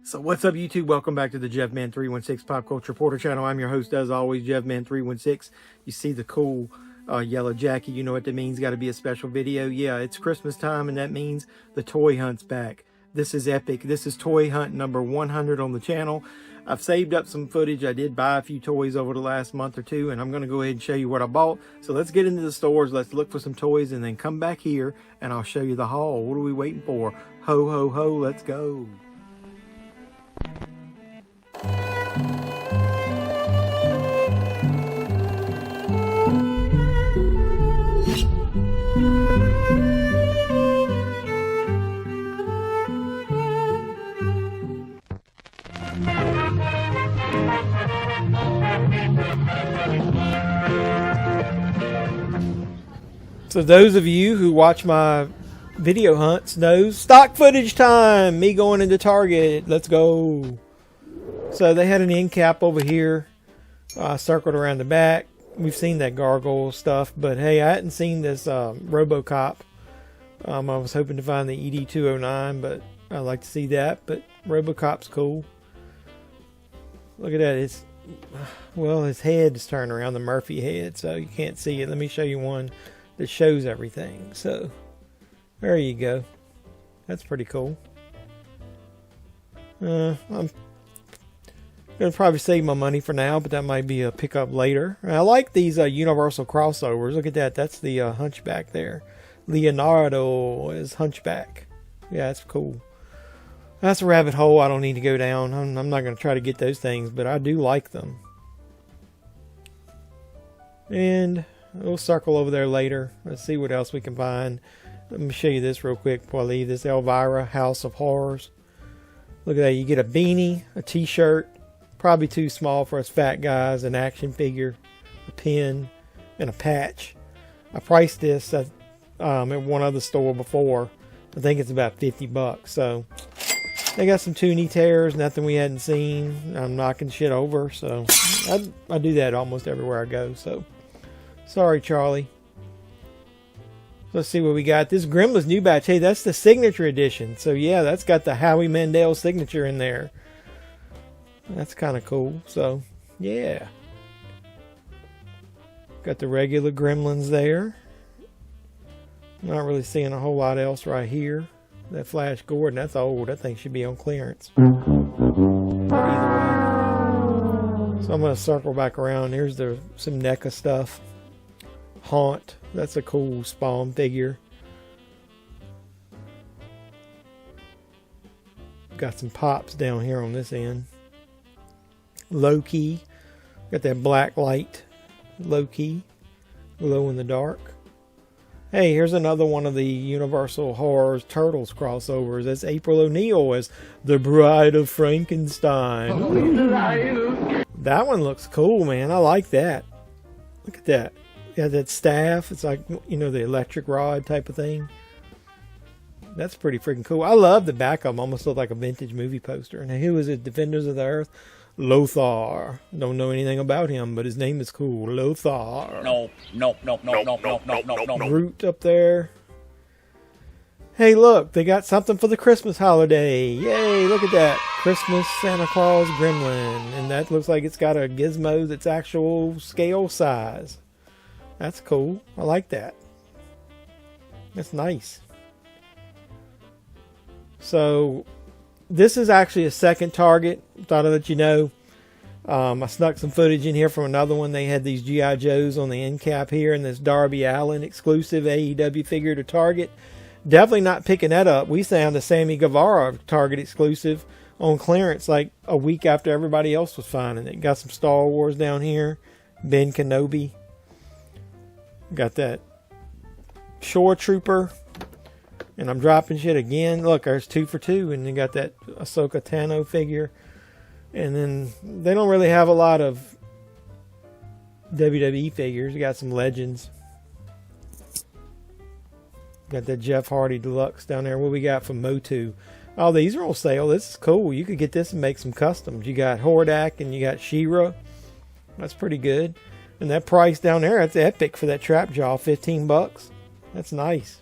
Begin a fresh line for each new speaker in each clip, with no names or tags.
So what's up, YouTube? Welcome back to the JeffMan316 Pop Culture Reporter channel. I'm your host, as always, JeffMan316. You see the cool yellow jacket. You know what that means. Got to be a special video. Yeah, it's Christmas time, and that means the toy hunt's back. This is epic. This is toy hunt number 100 on the channel. I've saved up some footage. I did buy a few toys over the last month or two, and I'm going to go ahead and show you what I bought. So let's get into the stores. Let's look for some toys, and then come back here, and I'll show you the haul. What are we waiting for? Ho, ho, ho. Let's go. So those of you who watch my video hunts know stock footage time. Me going into Target. Let's go. So they had an end cap over here, circled around the back. We've seen that gargoyle stuff, but hey, I hadn't seen this Robocop. I was hoping to find the ED209, but I'd like to see that. But Robocop's cool. Look at that. It's, well, his head is turned around, the Murphy head, so you can't see it. Let me show you one that shows everything. So there you go. That's pretty cool. I'm gonna probably save my money for now, but that might be a pickup later. I like these Universal crossovers. Look at that. That's the Hunchback there. Leonardo is Hunchback. Yeah, that's cool. That's a rabbit hole I don't need to go down. I'm not going to try to get those things, but I do like them. And we'll circle over there later. Let's see what else we can find. Let me show you this real quick before I leave. This Elvira House of Horrors. Look at that. You get a beanie, a t-shirt. Probably too small for us fat guys. An action figure, a pin, and a patch. I priced this at one other store before. I think it's about 50 bucks. So they got some toonie tears, nothing we hadn't seen. I'm knocking shit over. So I do that almost everywhere I go. So sorry, Charlie. Let's see what we got. This Gremlins new batch. Hey, that's the signature edition. So yeah, that's got the Howie Mandel signature in there. That's kind of cool. So yeah, got the regular Gremlins there. Not really seeing a whole lot else right here. That Flash Gordon, that's old. That thing should be on clearance. But either way. So I'm going to circle back around. Here's some NECA stuff. Haunt. That's a cool Spawn figure. Got some pops down here on this end. Low-key. Got that black light. Low-key. Glow in the dark. Hey, here's another one of the Universal Horrors Turtles crossovers. That's April O'Neil as the Bride of Frankenstein. That one looks cool, man. I like that. Look at that. Yeah, that staff. It's like, you know, the electric rod type of thing. That's pretty freaking cool. I love the back of them. Almost look like a vintage movie poster. And who is it? Defenders of the Earth? Lothar. Don't know anything about him, but his name is cool. Lothar.
No.
Groot up there. Hey, look, they got something for the Christmas holiday. Yay, look at that. Christmas Santa Claus Gremlin. And that looks like it's got a gizmo that's actual scale size. That's cool. I like that. That's nice. So this is actually a second Target. Thought I'd let you know. I snuck some footage in here from another one. They had these G.I. Joes on the end cap here, and this Darby Allin exclusive AEW figure to Target. Definitely not picking that up. We found the Sammy Guevara Target exclusive on clearance like a week after everybody else was finding it. Got some Star Wars down here. Ben Kenobi. Got that Shore Trooper. And I'm dropping shit again. Look, there's 2 for 2. And you got that Ahsoka Tano figure. And then they don't really have a lot of WWE figures. You got some Legends. Got that Jeff Hardy Deluxe down there. What we got from MOTU? Oh, these are on sale. This is cool. You could get this and make some customs. You got Hordak and you got She-Ra. That's pretty good. And that price down there, that's epic for that trap jaw. 15 bucks. That's nice.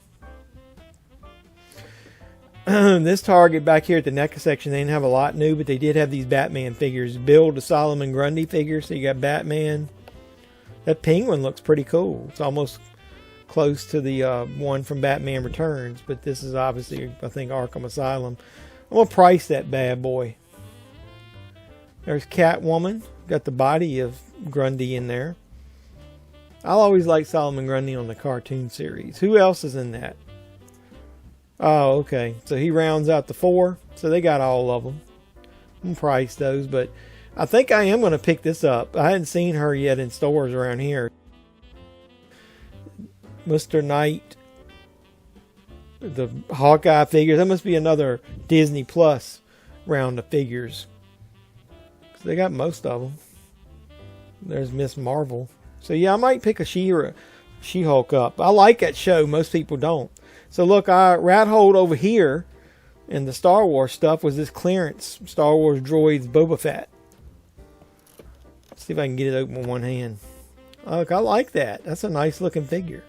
This Target back here at the NECA section, they didn't have a lot new, but they did have these Batman figures. Build a Solomon Grundy figure, so you got Batman. That penguin looks pretty cool. It's almost close to the one from Batman Returns, but this is obviously, I think, Arkham Asylum. I'm going to price that bad boy. There's Catwoman. Got the body of Grundy in there. I'll always like Solomon Grundy on the cartoon series. Who else is in that? Oh, okay. So he rounds out the 4. So they got all of them. I'm price those, but I think I am going to pick this up. I hadn't seen her yet in stores around here. Mr. Knight. The Hawkeye figures. That must be another Disney Plus round of figures. So they got most of them. There's Miss Marvel. So yeah, I might pick a She-Hulk up. I like that show. Most people don't. So look, Rat Hole over here in the Star Wars stuff was this clearance Star Wars Droids Boba Fett. Let's see if I can get it open with one hand. Look, I like that. That's a nice looking figure.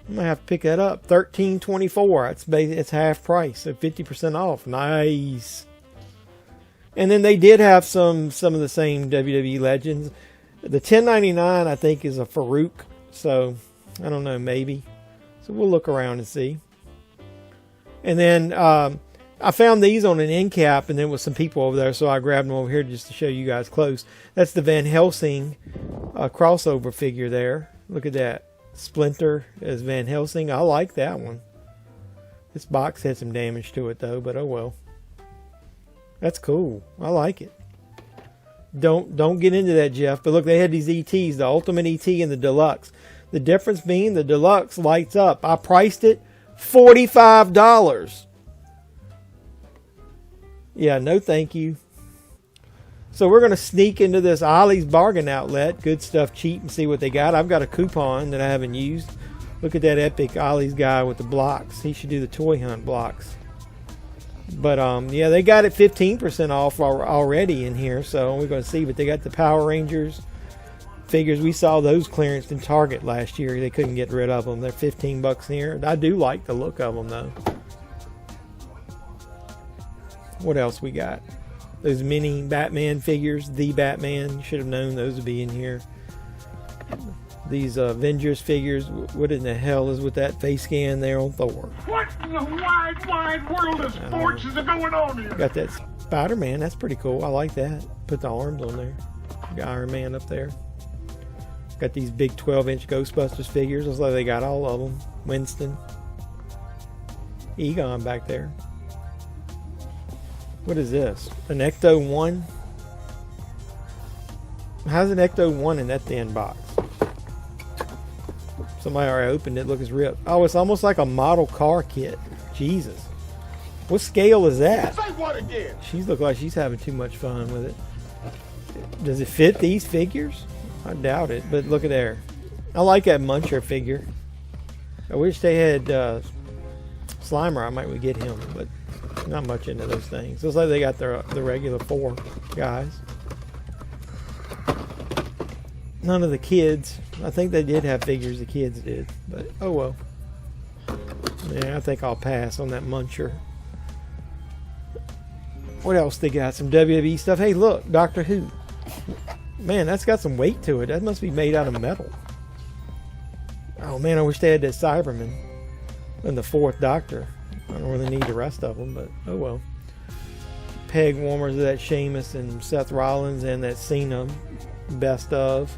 I'm gonna have to pick that up. $13.24. It's half price, so 50% off. Nice. And then they did have some of the same WWE Legends. The $10.99 I think is a Farouk. So I don't know, maybe. So we'll look around and see. And then I found these on an end cap, and there was some people over there, so I grabbed them over here just to show you guys close. That's the Van Helsing crossover figure there. Look at that. Splinter as Van Helsing. I like that one. This box had some damage to it though, but oh well. That's cool. I like it. Don't get into that, Jeff. But look, they had these ETs, the Ultimate ET and the Deluxe. The difference being the Deluxe lights up. I priced it $45. Yeah, no thank you. So we're going to sneak into this Ollies bargain outlet. Good stuff cheap and see what they got. I've got a coupon that I haven't used. Look at that epic Ollies guy with the blocks. He should do the toy hunt blocks. But yeah, they got it 15% off already in here. So we're going to see. But they got the Power Rangers figures. We saw those clearance in Target last year. They couldn't get rid of them. They're $15 here. I do like the look of them though. What else we got? Those mini Batman figures, the Batman. You should have known those would be in here. These Avengers figures. What in the hell is with that face scan there on Thor?
What in the wide world of sports is going on here?
Got that Spider-Man. That's pretty cool. I like that. Put the arms on there. Got Iron Man up there. Got these big 12-inch Ghostbusters figures. Looks like they got all of them. Winston. Egon back there. What is this? An Ecto 1? How's an Ecto 1 in that thin box? Somebody already opened it. Look, it's ripped. Oh, it's almost like a model car kit. Jesus. What scale is that?
Say what again?
She looks like she's having too much fun with it. Does it fit these figures? I doubt it, but look at there. I like that Muncher figure. I wish they had Slimer. I might get him, but not much into those things. Looks like they got the regular 4 guys. None of the kids. I think they did have figures, the kids did, but oh well. Yeah, I think I'll pass on that Muncher. What else they got? Some WWE stuff. Hey, look, Doctor Who. Man, that's got some weight to it. That must be made out of metal. Oh man, I wish they had that Cyberman and the 4th Doctor. I don't really need the rest of them, but oh well. Peg warmers of that Sheamus and Seth Rollins and that Cena best of.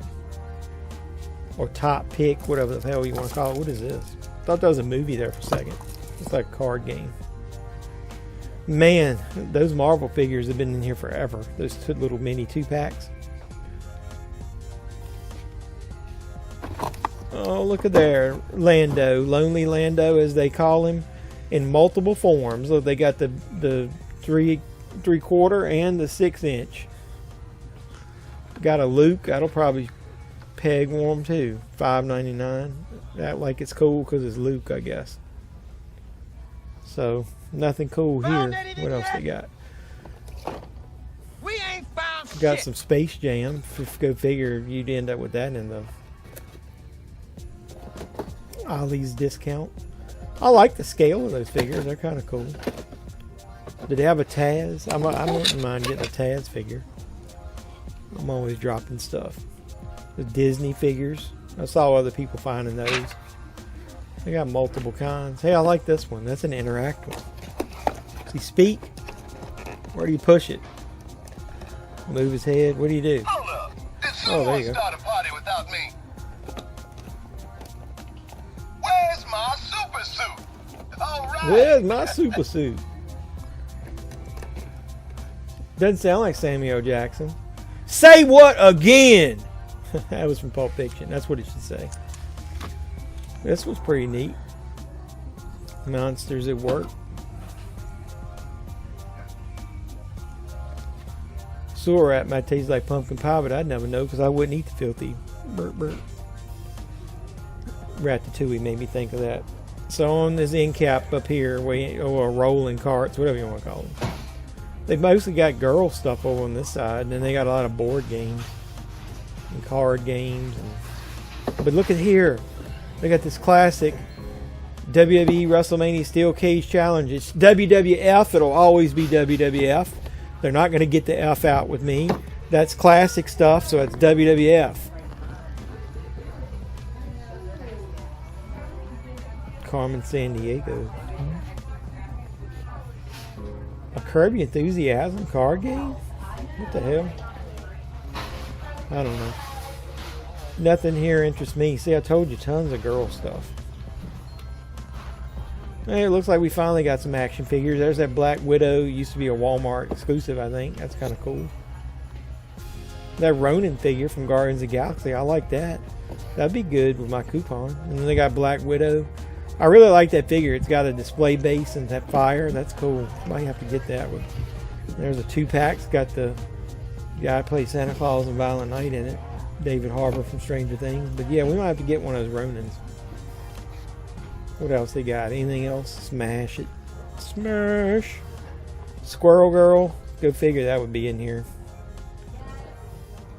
Or top pick, whatever the hell you want to call it. What is this? Thought that was a movie there for a second. It's like a card game. Man, those Marvel figures have been in here forever. Those little mini 2-packs. Oh, look at there. Lando. Lonely Lando, as they call him. In multiple forms. Look, they got the 3/4 and the 6-inch. Got a Luke. That'll probably peg warm too. $5.99. That like it's cool because it's Luke, I guess. So nothing cool here. What else they got?
We ain't found
Got
shit.
some Space Jam. Go figure you'd end up with that in the Ollie's discount. I like the scale of those figures. They're kind of cool. Do they have a Taz? I wouldn't mind getting a Taz figure. I'm always dropping stuff. The Disney figures. I saw other people finding those. They got multiple kinds. Hey, I like this one. That's an interactive. Does he speak? Where do you push it? Move his head. What do you do?
Hold up. Did
Oh,
someone
there you go.
start a party without me? Where's my super suit? All right.
Where's my super suit? Doesn't sound like Samuel Jackson. Say what again? That was from Pulp Fiction. That's what it should say. This was pretty neat. Monsters at Work. Sewer rat might taste like pumpkin pie, but I'd never know because I wouldn't eat the filthy burp burp. Ratatouille made me think of that. So on this end cap up here, or rolling carts, whatever you want to call them. They've mostly got girl stuff over on this side, and then they got a lot of board games and card games. But look at here. They got this classic WWE WrestleMania Steel Cage Challenge. It's WWF. It'll always be WWF. They're not going to get the F out with me. That's classic stuff, so it's WWF. Carmen Sandiego. A Kirby Enthusiasm card game? What the hell? I don't know. Nothing here interests me. See, I told you, tons of girl stuff. Hey, it looks like we finally got some action figures. There's that Black Widow. Used to be a Walmart exclusive, I think. That's kind of cool. That Ronin figure from Guardians of the Galaxy. I like that. That'd be good with my coupon. And then they got Black Widow. I really like that figure. It's got a display base and that fire. That's cool. Might have to get that one. There's a 2-pack. It's got the guy who plays Santa Claus and Violent Night in it. David Harbour from Stranger Things. But yeah, we might have to get one of those Ronins. What else they got? Anything else? Smash it. Smash. Squirrel Girl. Go figure that would be in here.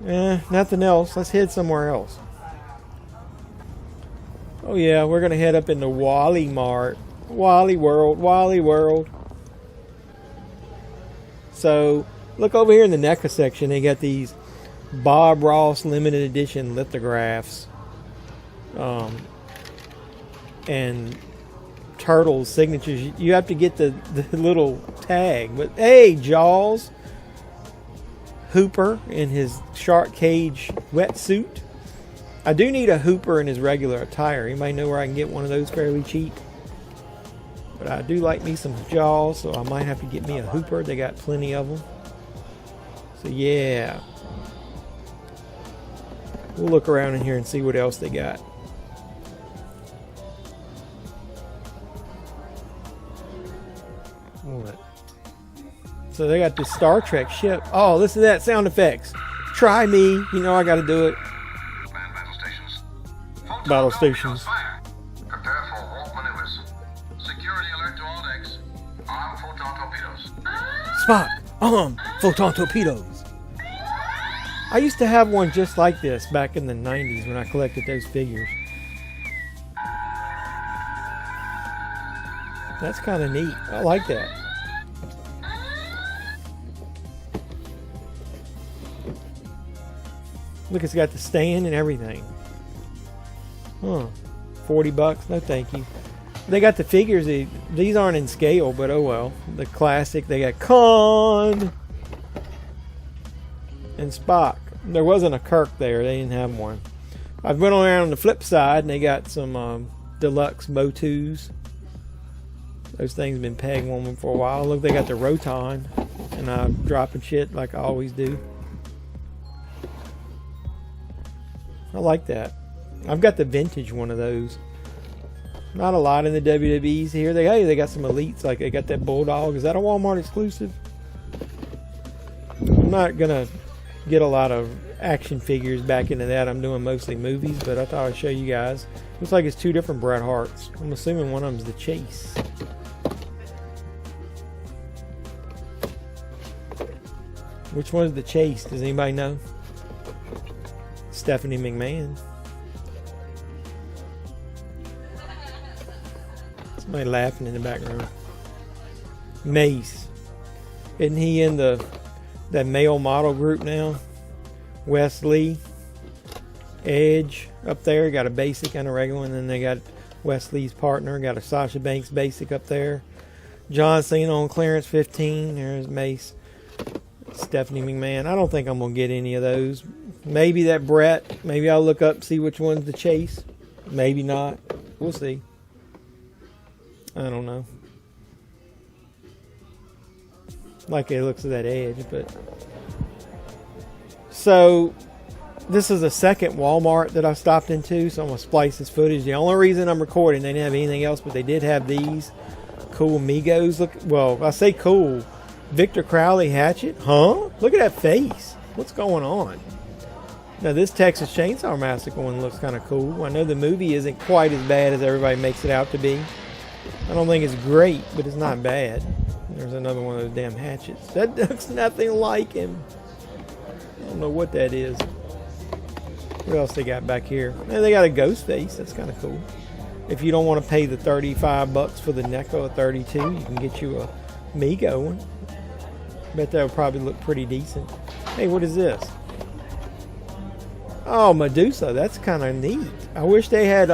Nothing else. Let's head somewhere else. Oh yeah, we're going to head up into Wally Mart. Wally World. So, look over here in the NECA section. They got these Bob Ross limited edition lithographs. And Turtles signatures. You have to get the little tag. But hey, Jaws. Hooper in his shark cage wetsuit. I do need a Hooper in his regular attire. Anybody know where I can get one of those fairly cheap? But I do like me some Jaws, so I might have to get me a Hooper. They got plenty of them. So yeah. We'll look around in here and see what else they got. What? So they got this Star Trek ship. Oh, listen to that sound effects. Try me. You know I got to do it. Battle stations.
Prepare for warp maneuvers. Security alert to all decks. Arm photon torpedoes.
Spot. Photon torpedoes. I used to have one just like this back in the 90s when I collected those figures. That's kind of neat. I like that. Look, it's got the stand and everything. Huh. $40? No thank you. They got the figures. These aren't in scale, but oh well. The classic. They got Khan and Spock. There wasn't a Kirk there. They didn't have one. I went around on the flip side and they got some deluxe MOTUs. Those things have been peg warming for a while. Look, they got the Roton. And I'm dropping shit like I always do. I like that. I've got the vintage one of those. Not a lot in the WWEs here. They got some elites. Like they got that Bulldog. Is that a Walmart exclusive? I'm not gonna get a lot of action figures back into that. I'm doing mostly movies, but I thought I'd show you guys. Looks like it's two different Bret Harts. I'm assuming one of them's the Chase. Which one's the Chase? Does anybody know? Stephanie McMahon. Somebody laughing in the background. Mace. Isn't he in that male model group now? Wesley. Edge up there. Got a basic and a regular one. And then they got Wesley's partner. Got a Sasha Banks basic up there. John Cena on clearance 15. There's Mace. Stephanie McMahon. I don't think I'm going to get any of those. Maybe that Brett. Maybe I'll look up, see which one's the Chase. Maybe not. We'll see. I don't know. Like it looks at that Edge, but... So, this is a second Walmart that I stopped into, so I'm going to splice this footage. The only reason I'm recording, they didn't have anything else, but they did have these cool MEGOs. Look, well, I say cool. Victor Crowley hatchet? Huh? Look at that face. What's going on? Now, this Texas Chainsaw Massacre one looks kind of cool. I know the movie isn't quite as bad as everybody makes it out to be. I don't think it's great, but it's not bad. There's another one of those damn hatchets. That looks nothing like him. I don't know what that is. What else they got back here? Man, they got a ghost face. That's kind of cool. If you don't want to pay the $35 for the NECA 32, you can get you a MEGO one. Bet that would probably look pretty decent. Hey, what is this? Oh, Medusa. That's kind of neat. I wish they had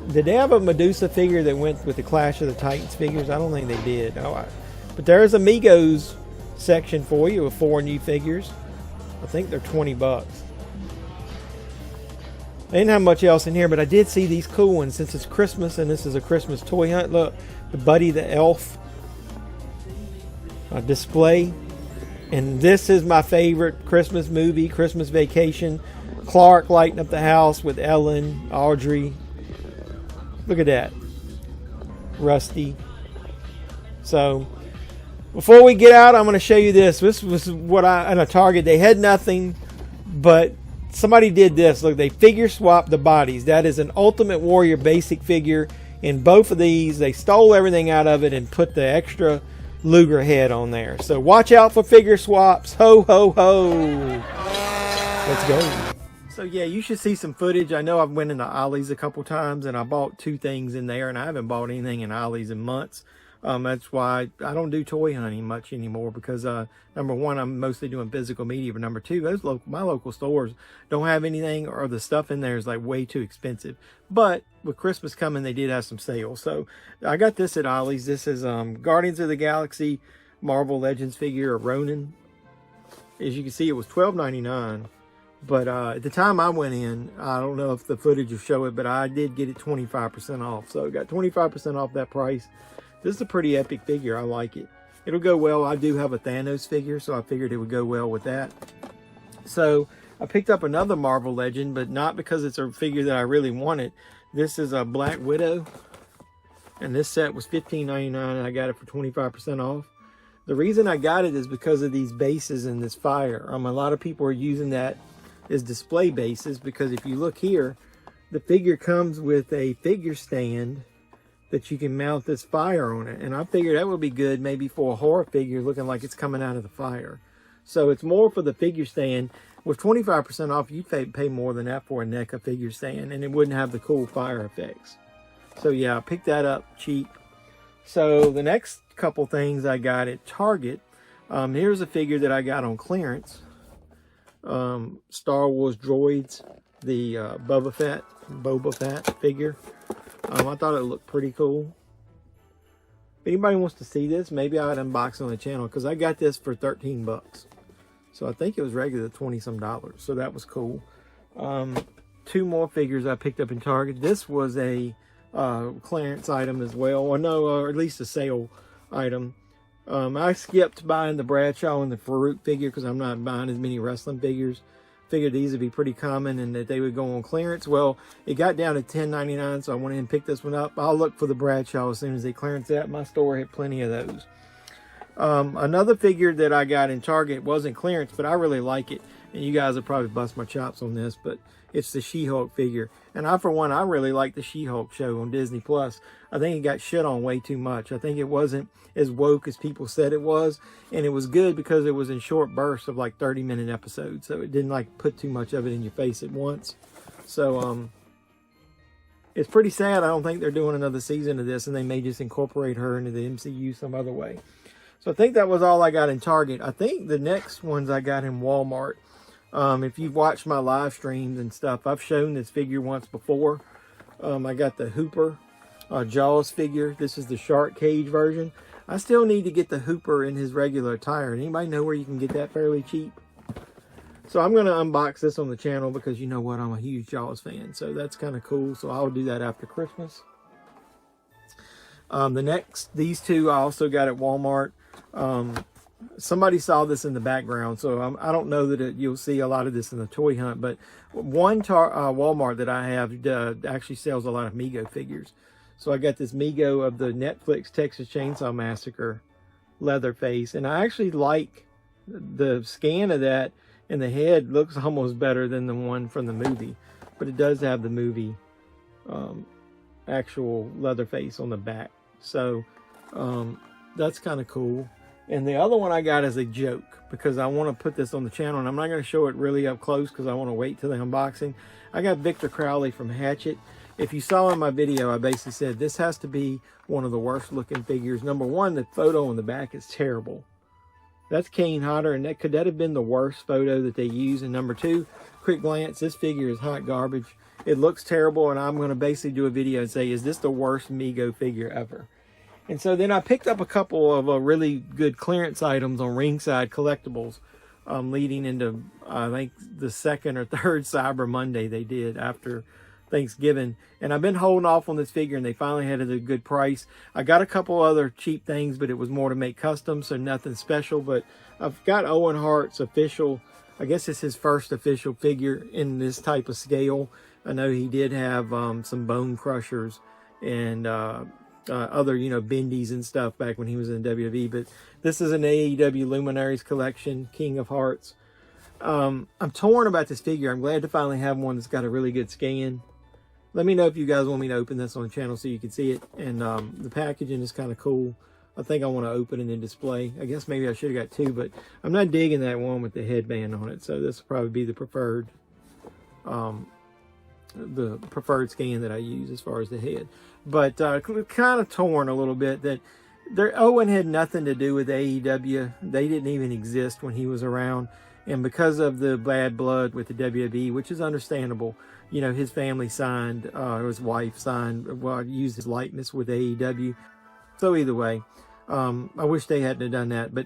did they have a Medusa figure that went with the Clash of the Titans figures? I don't think they did. But there's a MEGOs section for you with 4 new figures. I think they're $20. I didn't have much else in here, but I did see these cool ones since it's Christmas and this is a Christmas toy hunt. Look, the Buddy the Elf display. And this is my favorite Christmas movie, Christmas Vacation. Clark lighting up the house with Ellen, Audrey. Look at that. Rusty. So, before we get out, I'm going to show you this. This was what on a Target. They had nothing, but somebody did this. Look, they figure swapped the bodies. That is an Ultimate Warrior basic figure. In both of these, they stole everything out of it and put the extra Luger head on there. So watch out for figure swaps. Ho, ho, ho. Let's go. So yeah, you should see some footage. I know I've went into Ollies a couple times and I bought 2 things in there, and I haven't bought anything in Ollies in months. That's why I don't do toy hunting much anymore, because number one, I'm mostly doing physical media, but number two, my local stores don't have anything, or the stuff in there is like way too expensive. But with Christmas coming, they did have some sales. So I got this at Ollies. This is Guardians of the Galaxy Marvel Legends figure of Ronin. As you can see, it was $12.99. But at the time I went in, I don't know if the footage will show it, but I did get it 25% off. So I got 25% off that price. This is a pretty epic figure. I like it. It'll go well. I do have a Thanos figure, so I figured it would go well with that. So I picked up another Marvel Legend, but not because it's a figure that I really wanted. This is a Black Widow, and this set was $15.99, and I got it for 25% off. The reason I got it is because of these bases and this fire. A lot of people are using that as display bases, because if you look here, the figure comes with a figure stand that you can mount this fire on it. And I figured that would be good maybe for a horror figure looking like it's coming out of the fire. So it's more for the figure stand. With 25% off, you'd pay more than that for a NECA figure stand, and it wouldn't have the cool fire effects. So yeah, I picked that up cheap. So the next couple things I got at Target. Here's a figure that I got on clearance. Star Wars Droids, the Boba Fett figure. I thought it looked pretty cool. If anybody wants to see this, maybe I'd unbox it on the channel, because I got this for $13. So I think it was regular $20-some. So that was cool. 2 more figures I picked up in Target. This was a clearance item as well, or at least a sale item. I skipped buying the Bradshaw and the Farouk figure because I'm not buying as many wrestling figures. Figured these would be pretty common and that they would go on clearance. Well, it got down to $10.99, so I went in and picked this one up. I'll look for the Bradshaw as soon as they clearance that. My store had plenty of those. Another figure that I got in Target wasn't clearance, but I really like it. And you guys will probably bust my chops on this, but it's the She-Hulk figure. And for one, I really like the She-Hulk show on Disney+. I think it got shit on way too much. I think it wasn't as woke as people said it was. And it was good because it was in short bursts of like 30-minute episodes. So it didn't like put too much of it in your face at once. So it's pretty sad. I don't think they're doing another season of this, and they may just incorporate her into the MCU some other way. So I think that was all I got in Target. I think the next ones I got in Walmart. If you've watched my live streams and stuff, I've shown this figure once before. I got the Hooper Jaws figure. This is the shark cage version. I still need to get the Hooper in his regular attire. Anybody know where you can get that fairly cheap? So I'm going to unbox this on the channel because you know what? I'm a huge Jaws fan. So that's kind of cool. So I'll do that after Christmas. These two I also got at Walmart. Somebody saw this in the background, so I don't know that you'll see a lot of this in the toy hunt, but one Walmart that I have actually sells a lot of MEGO figures. So I got this MEGO of the Netflix Texas Chainsaw Massacre Leatherface, and I actually like the scan of that, and the head looks almost better than the one from the movie, but it does have the movie actual Leatherface on the back. So that's kind of cool. And the other one I got is a joke because I want to put this on the channel, and I'm not going to show it really up close because I want to wait till the unboxing. I got Victor Crowley from Hatchet. If you saw in my video, I basically said this has to be one of the worst looking figures. Number one, the photo on the back is terrible. That's Kane Hodder, and could that have been the worst photo that they used? And number two, quick glance, this figure is hot garbage. It looks terrible, and I'm going to basically do a video and say, is this the worst MEGO figure ever? And so then I picked up a couple of really good clearance items on Ringside Collectibles, leading into, I think, the second or third Cyber Monday they did after Thanksgiving. And I've been holding off on this figure, and they finally had it at a good price. I got a couple other cheap things, but it was more to make custom, so nothing special. But I've got Owen Hart's official, I guess it's his first official figure in this type of scale. I know he did have some Bone Crushers and other, you know, bendies and stuff back when he was in WWE, but this is an AEW Luminaries collection, King of Hearts. I'm torn about this figure. I'm glad to finally have one that's got a really good scan. Let me know if you guys want me to open this on the channel so you can see it. And the packaging is kind of cool. I think I want to open it and display. I guess maybe I should have got two, but I'm not digging that one with the headband on it. So this will probably be the preferred scan that I use as far as the head. But kind of torn a little bit that Owen had nothing to do with AEW. They didn't even exist when he was around. And because of the bad blood with the WWE, which is understandable, you know, his family signed, his wife signed, well, used his likeness with AEW. So either way, I wish they hadn't have done that, but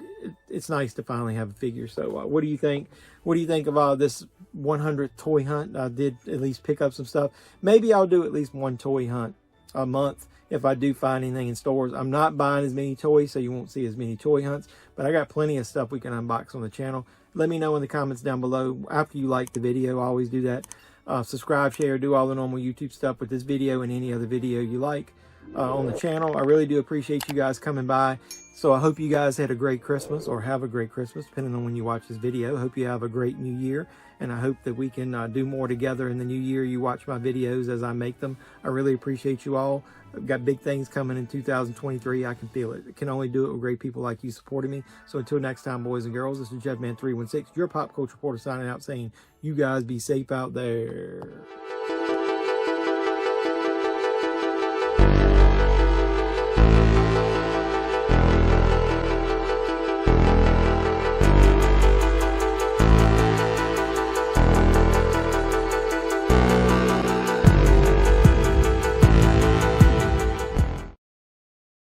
it's nice to finally have a figure. So what do you think? What do you think of this 100th toy hunt? I did at least pick up some stuff. Maybe I'll do at least one toy hunt a month if I do find anything in stores. I'm not buying as many toys, so you won't see as many toy hunts, but I got plenty of stuff we can unbox on the channel. Let me know in the comments down below after you like the video. I always do that. Subscribe, share, do all the normal YouTube stuff with this video and any other video you like on the channel. I really do appreciate you guys coming by. So I hope you guys had a great Christmas, or have a great Christmas, depending on when you watch this video. I hope you have a great new year, and I hope that we can do more together in the new year. You watch my videos as I make them. I really appreciate you all. I've got big things coming in 2023. I can feel it. I can only do it with great people like you supporting me. So until next time, boys and girls, this is JeffMan316, your pop culture reporter, signing out saying, you guys be safe out there.